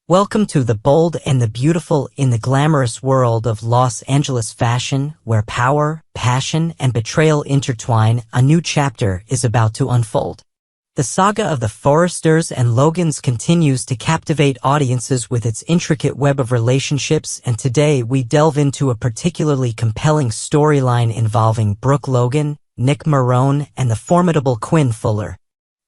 Welcome to the bold and the beautiful in the glamorous world of Los Angeles fashion, where power, passion, and betrayal intertwine. A new chapter is about to unfold. The saga of the Forresters and Logans continues to captivate audiences with its intricate web of relationships, and today we delve into a particularly compelling storyline involving Brooke Logan, Nick Marone, and the formidable Quinn Fuller.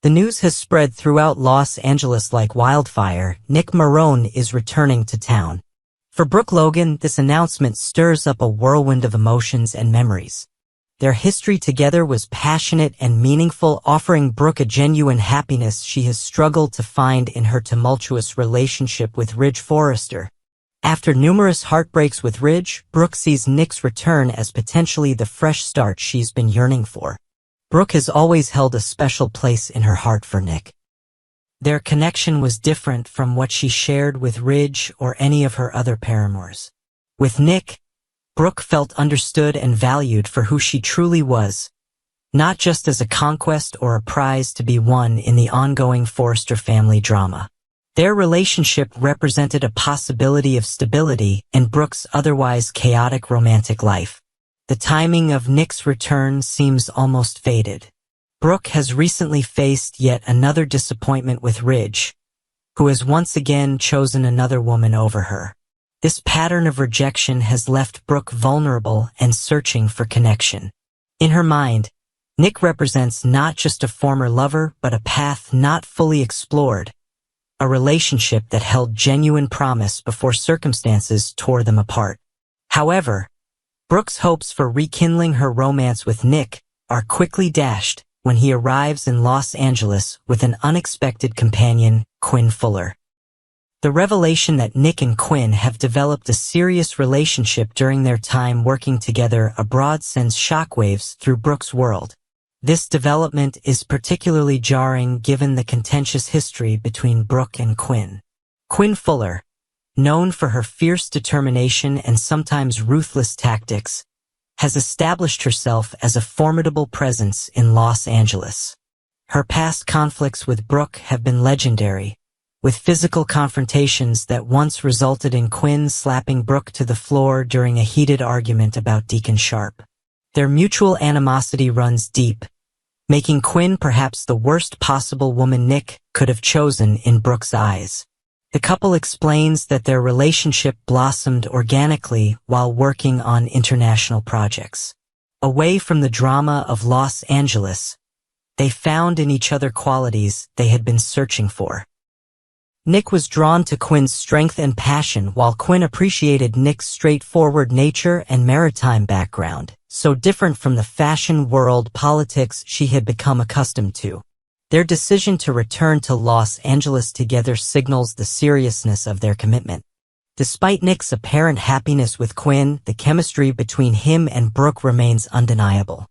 The news has spread throughout Los Angeles like wildfire. Nick Marone is returning to town. For Brooke Logan, this announcement stirs up a whirlwind of emotions and memories. Their history together was passionate and meaningful, offering Brooke a genuine happiness she has struggled to find in her tumultuous relationship with Ridge Forrester. After numerous heartbreaks with Ridge, Brooke sees Nick's return as potentially the fresh start she's been yearning for. Brooke has always held a special place in her heart for Nick. Their connection was different from what she shared with Ridge or any of her other paramours. With Nick, Brooke felt understood and valued for who she truly was, not just as a conquest or a prize to be won in the ongoing Forrester family drama. Their relationship represented a possibility of stability in Brooke's otherwise chaotic romantic life. The timing of Nick's return seems almost fated. Brooke has recently faced yet another disappointment with Ridge, who has once again chosen another woman over her. This pattern of rejection has left Brooke vulnerable and searching for connection. In her mind, Nick represents not just a former lover but a path not fully explored, a relationship that held genuine promise before circumstances tore them apart. However, Brooke's hopes for rekindling her romance with Nick are quickly dashed when he arrives in Los Angeles with an unexpected companion, Quinn Fuller. The revelation that Nick and Quinn have developed a serious relationship during their time working together abroad sends shockwaves through Brooke's world. This development is particularly jarring given the contentious history between Brooke and Quinn. Quinn Fuller, known for her fierce determination and sometimes ruthless tactics, has established herself as a formidable presence in Los Angeles. Her past conflicts with Brooke have been legendary, with physical confrontations that once resulted in Quinn slapping Brooke to the floor during a heated argument about Deacon Sharp. Their mutual animosity runs deep, making Quinn perhaps the worst possible woman Nick could have chosen in Brooke's eyes. The couple explains that their relationship blossomed organically while working on international projects. Away from the drama of Los Angeles, they found in each other qualities they had been searching for. Nick was drawn to Quinn's strength and passion, while Quinn appreciated Nick's straightforward nature and maritime background, so different from the fashion world politics she had become accustomed to. Their decision to return to Los Angeles together signals the seriousness of their commitment. Despite Nick's apparent happiness with Quinn, the chemistry between him and Brooke remains undeniable.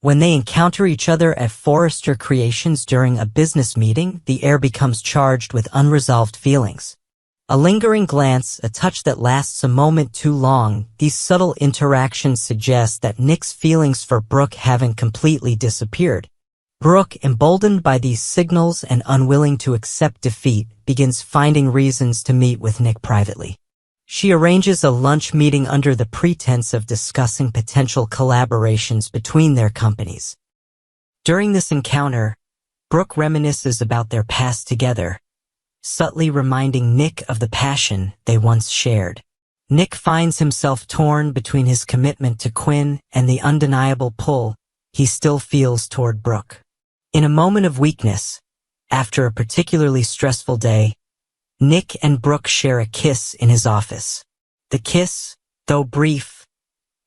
When they encounter each other at Forrester Creations during a business meeting, the air becomes charged with unresolved feelings. A lingering glance, a touch that lasts a moment too long, these subtle interactions suggest that Nick's feelings for Brooke haven't completely disappeared. Brooke, emboldened by these signals and unwilling to accept defeat, begins finding reasons to meet with Nick privately. She arranges a lunch meeting under the pretense of discussing potential collaborations between their companies. During this encounter, Brooke reminisces about their past together, subtly reminding Nick of the passion they once shared. Nick finds himself torn between his commitment to Quinn and the undeniable pull he still feels toward Brooke. In a moment of weakness, after a particularly stressful day, Nick and Brooke share a kiss in his office. The kiss, though brief,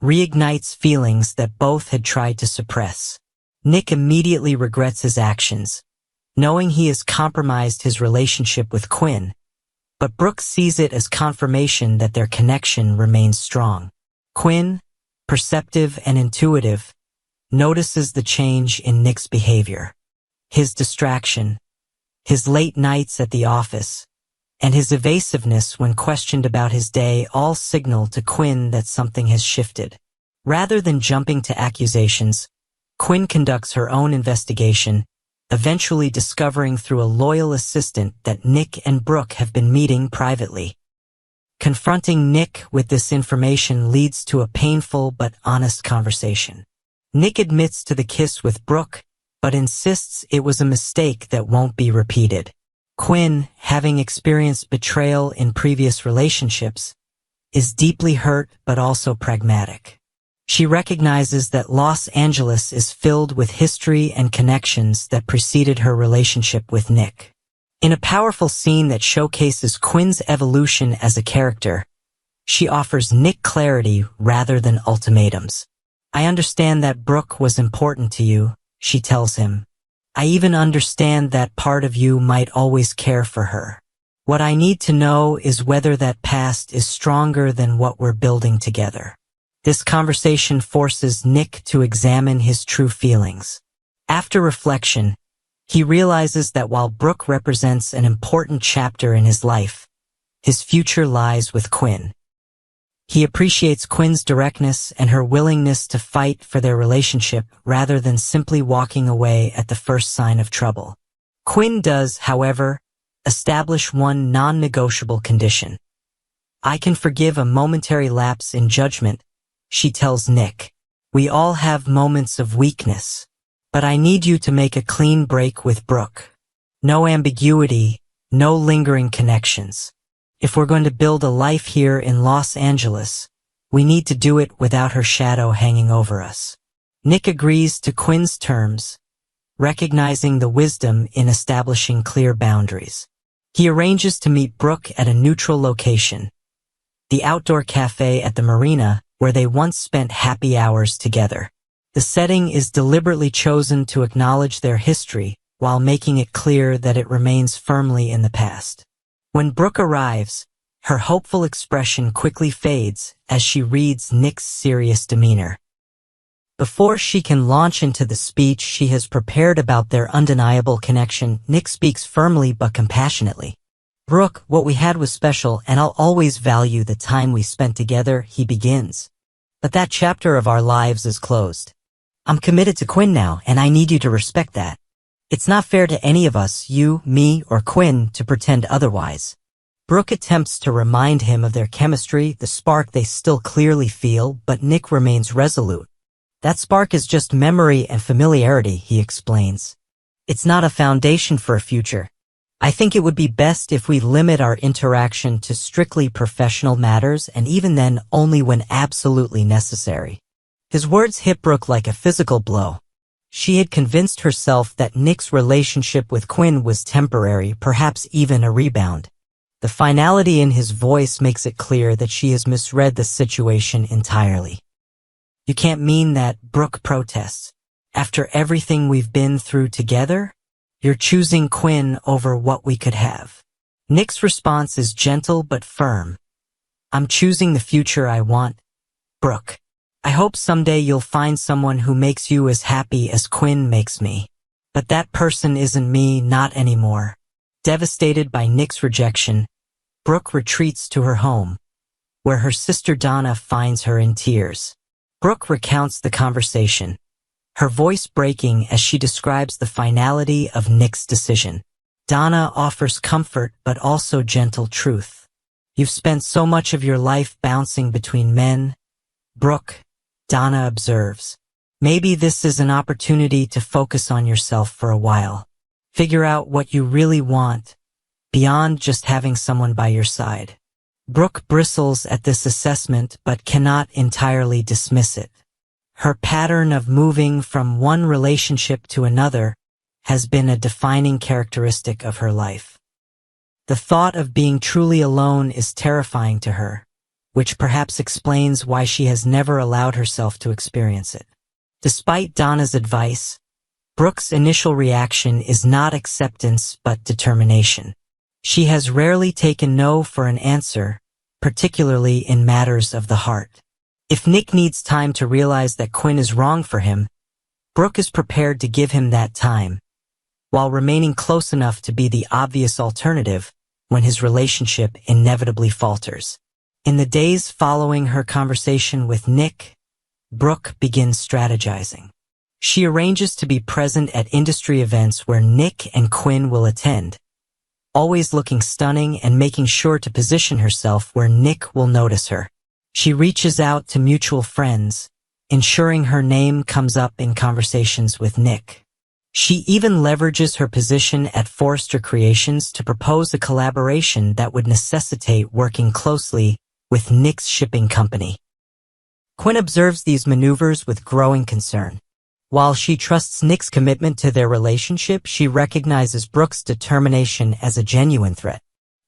reignites feelings that both had tried to suppress. Nick immediately regrets his actions, knowing he has compromised his relationship with Quinn, but Brooke sees it as confirmation that their connection remains strong. Quinn, perceptive and intuitive, notices the change in Nick's behavior. His distraction, his late nights at the office, and his evasiveness when questioned about his day all signal to Quinn that something has shifted. Rather than jumping to accusations, Quinn conducts her own investigation, eventually discovering through a loyal assistant that Nick and Brooke have been meeting privately. Confronting Nick with this information leads to a painful but honest conversation. Nick admits to the kiss with Brooke, but insists it was a mistake that won't be repeated. Quinn, having experienced betrayal in previous relationships, is deeply hurt but also pragmatic. She recognizes that Los Angeles is filled with history and connections that preceded her relationship with Nick. In a powerful scene that showcases Quinn's evolution as a character, she offers Nick clarity rather than ultimatums. "I understand that Brooke was important to you," she tells him. "I even understand that part of you might always care for her. What I need to know is whether that past is stronger than what we're building together." This conversation forces Nick to examine his true feelings. After reflection, he realizes that while Brooke represents an important chapter in his life, his future lies with Quinn. He appreciates Quinn's directness and her willingness to fight for their relationship rather than simply walking away at the first sign of trouble. Quinn does, however, establish one non-negotiable condition. "I can forgive a momentary lapse in judgment," she tells Nick. "We all have moments of weakness, but I need you to make a clean break with Brooke. No ambiguity, no lingering connections. If we're going to build a life here in Los Angeles, we need to do it without her shadow hanging over us." Nick agrees to Quinn's terms, recognizing the wisdom in establishing clear boundaries. He arranges to meet Brooke at a neutral location, the outdoor cafe at the marina where they once spent happy hours together. The setting is deliberately chosen to acknowledge their history while making it clear that it remains firmly in the past. When Brooke arrives, her hopeful expression quickly fades as she reads Nick's serious demeanor. Before she can launch into the speech she has prepared about their undeniable connection, Nick speaks firmly but compassionately. "Brooke, what we had was special and I'll always value the time we spent together," he begins. "But that chapter of our lives is closed. I'm committed to Quinn now and I need you to respect that. It's not fair to any of us, you, me, or Quinn, to pretend otherwise." Brooke attempts to remind him of their chemistry, the spark they still clearly feel, but Nick remains resolute. "That spark is just memory and familiarity," he explains. "It's not a foundation for a future. I think it would be best if we limit our interaction to strictly professional matters and even then only when absolutely necessary." His words hit Brooke like a physical blow. She had convinced herself that Nick's relationship with Quinn was temporary, perhaps even a rebound. The finality in his voice makes it clear that she has misread the situation entirely. "You can't mean that," Brooke protests. "After everything we've been through together? You're choosing Quinn over what we could have." Nick's response is gentle but firm. "I'm choosing the future I want, Brooke. I hope someday you'll find someone who makes you as happy as Quinn makes me. But that person isn't me, not anymore." Devastated by Nick's rejection, Brooke retreats to her home, where her sister Donna finds her in tears. Brooke recounts the conversation, her voice breaking as she describes the finality of Nick's decision. Donna offers comfort but also gentle truth. "You've spent so much of your life bouncing between men, Brooke," Donna observes. "Maybe this is an opportunity to focus on yourself for a while. Figure out what you really want, beyond just having someone by your side." Brooke bristles at this assessment but cannot entirely dismiss it. Her pattern of moving from one relationship to another has been a defining characteristic of her life. The thought of being truly alone is terrifying to her, which perhaps explains why she has never allowed herself to experience it. Despite Donna's advice, Brooke's initial reaction is not acceptance but determination. She has rarely taken no for an answer, particularly in matters of the heart. If Nick needs time to realize that Quinn is wrong for him, Brooke is prepared to give him that time, while remaining close enough to be the obvious alternative when his relationship inevitably falters. In the days following her conversation with Nick, Brooke begins strategizing. She arranges to be present at industry events where Nick and Quinn will attend, always looking stunning and making sure to position herself where Nick will notice her. She reaches out to mutual friends, ensuring her name comes up in conversations with Nick. She even leverages her position at Forrester Creations to propose a collaboration that would necessitate working closely with Nick's shipping company. Quinn observes these maneuvers with growing concern. While she trusts Nick's commitment to their relationship, she recognizes Brooke's determination as a genuine threat.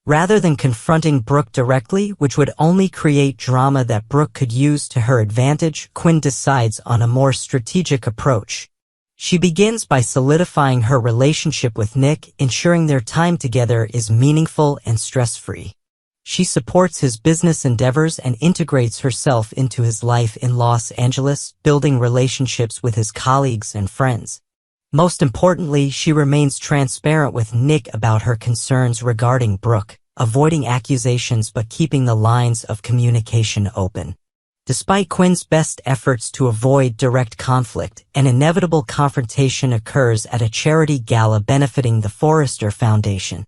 Rather than confronting Brooke directly, which would only create drama that Brooke could use to her advantage, Quinn decides on a more strategic approach. She begins by solidifying her relationship with Nick, ensuring their time together is meaningful and stress-free. She supports his business endeavors and integrates herself into his life in Los Angeles, building relationships with his colleagues and friends. Most importantly, she remains transparent with Nick about her concerns regarding Brooke, avoiding accusations but keeping the lines of communication open. Despite Quinn's best efforts to avoid direct conflict, an inevitable confrontation occurs at a charity gala benefiting the Forrester Foundation.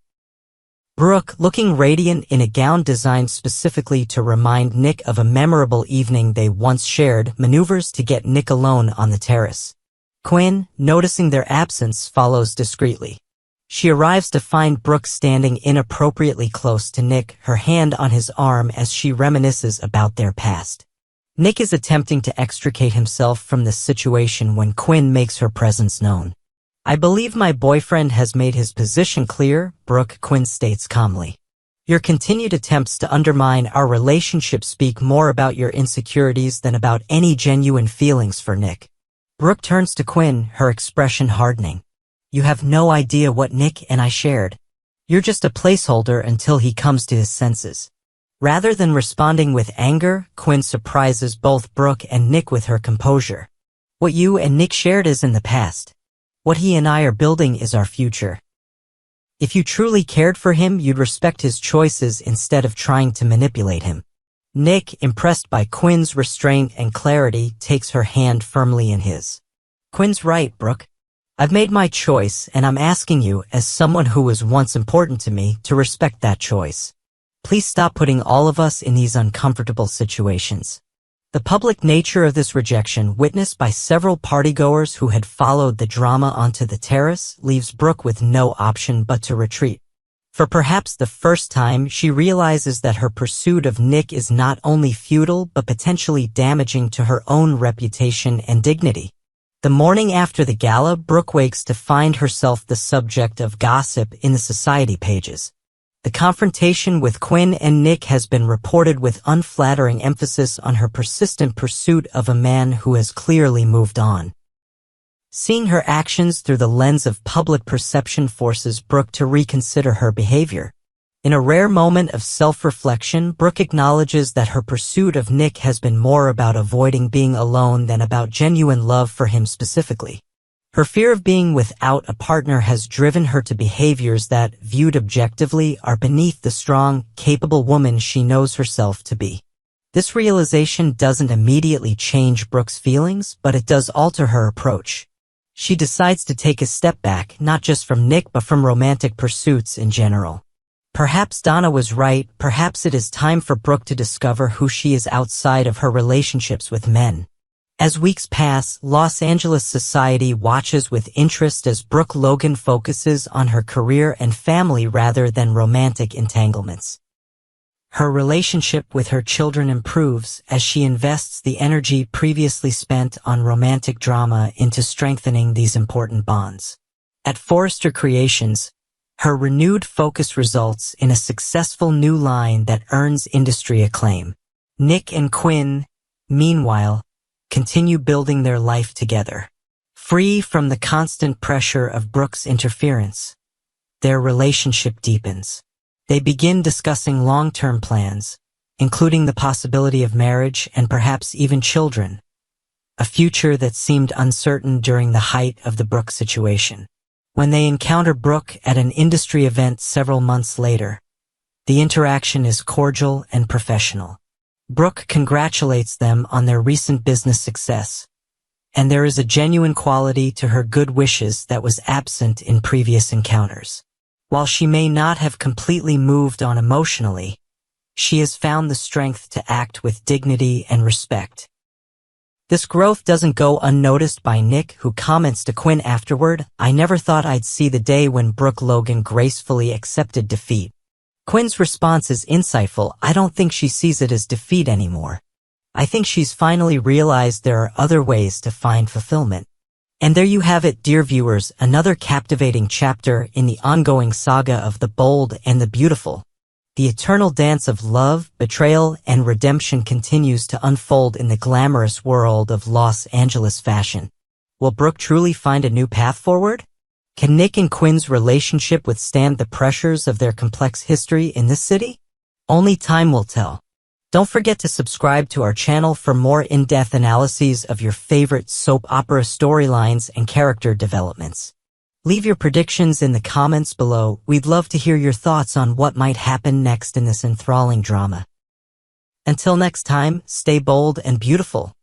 Brooke, looking radiant in a gown designed specifically to remind Nick of a memorable evening they once shared, maneuvers to get Nick alone on the terrace. Quinn, noticing their absence, follows discreetly. She arrives to find Brooke standing inappropriately close to Nick, her hand on his arm as she reminisces about their past. Nick is attempting to extricate himself from the situation when Quinn makes her presence known. "I believe my boyfriend has made his position clear," Brooke, Quinn states calmly. "Your continued attempts to undermine our relationship speak more about your insecurities than about any genuine feelings for Nick." Brooke turns to Quinn, her expression hardening. "You have no idea what Nick and I shared. You're just a placeholder until he comes to his senses." Rather than responding with anger, Quinn surprises both Brooke and Nick with her composure. "What you and Nick shared is in the past. What he and I are building is our future. If you truly cared for him, you'd respect his choices instead of trying to manipulate him." Nick, impressed by Quinn's restraint and clarity, takes her hand firmly in his. "Quinn's right, Brooke. I've made my choice, and I'm asking you, as someone who was once important to me, to respect that choice. Please stop putting all of us in these uncomfortable situations." The public nature of this rejection, witnessed by several partygoers who had followed the drama onto the terrace, leaves Brooke with no option but to retreat. For perhaps the first time, she realizes that her pursuit of Nick is not only futile but potentially damaging to her own reputation and dignity. The morning after the gala, Brooke wakes to find herself the subject of gossip in the society pages. The confrontation with Quinn and Nick has been reported with unflattering emphasis on her persistent pursuit of a man who has clearly moved on. Seeing her actions through the lens of public perception forces Brooke to reconsider her behavior. In a rare moment of self-reflection, Brooke acknowledges that her pursuit of Nick has been more about avoiding being alone than about genuine love for him specifically. Her fear of being without a partner has driven her to behaviors that, viewed objectively, are beneath the strong, capable woman she knows herself to be. This realization doesn't immediately change Brooke's feelings, but it does alter her approach. She decides to take a step back, not just from Nick but from romantic pursuits in general. Perhaps Donna was right, perhaps it is time for Brooke to discover who she is outside of her relationships with men. As weeks pass, Los Angeles society watches with interest as Brooke Logan focuses on her career and family rather than romantic entanglements. Her relationship with her children improves as she invests the energy previously spent on romantic drama into strengthening these important bonds. At Forrester Creations, her renewed focus results in a successful new line that earns industry acclaim. Nick and Quinn, meanwhile, continue building their life together. Free from the constant pressure of Brooke's interference, their relationship deepens. They begin discussing long-term plans, including the possibility of marriage and perhaps even children, a future that seemed uncertain during the height of the Brooke situation. When they encounter Brooke at an industry event several months later, the interaction is cordial and professional. Brooke congratulates them on their recent business success, and there is a genuine quality to her good wishes that was absent in previous encounters. While she may not have completely moved on emotionally, she has found the strength to act with dignity and respect. This growth doesn't go unnoticed by Nick, who comments to Quinn afterward, "I never thought I'd see the day when Brooke Logan gracefully accepted defeat." Quinn's response is insightful. "I don't think she sees it as defeat anymore. I think she's finally realized there are other ways to find fulfillment." And there you have it, dear viewers, another captivating chapter in the ongoing saga of the bold and the beautiful. The eternal dance of love, betrayal, and redemption continues to unfold in the glamorous world of Los Angeles fashion. Will Brooke truly find a new path forward? Can Nick and Quinn's relationship withstand the pressures of their complex history in this city? Only time will tell. Don't forget to subscribe to our channel for more in-depth analyses of your favorite soap opera storylines and character developments. Leave your predictions in the comments below. We'd love to hear your thoughts on what might happen next in this enthralling drama. Until next time, stay bold and beautiful.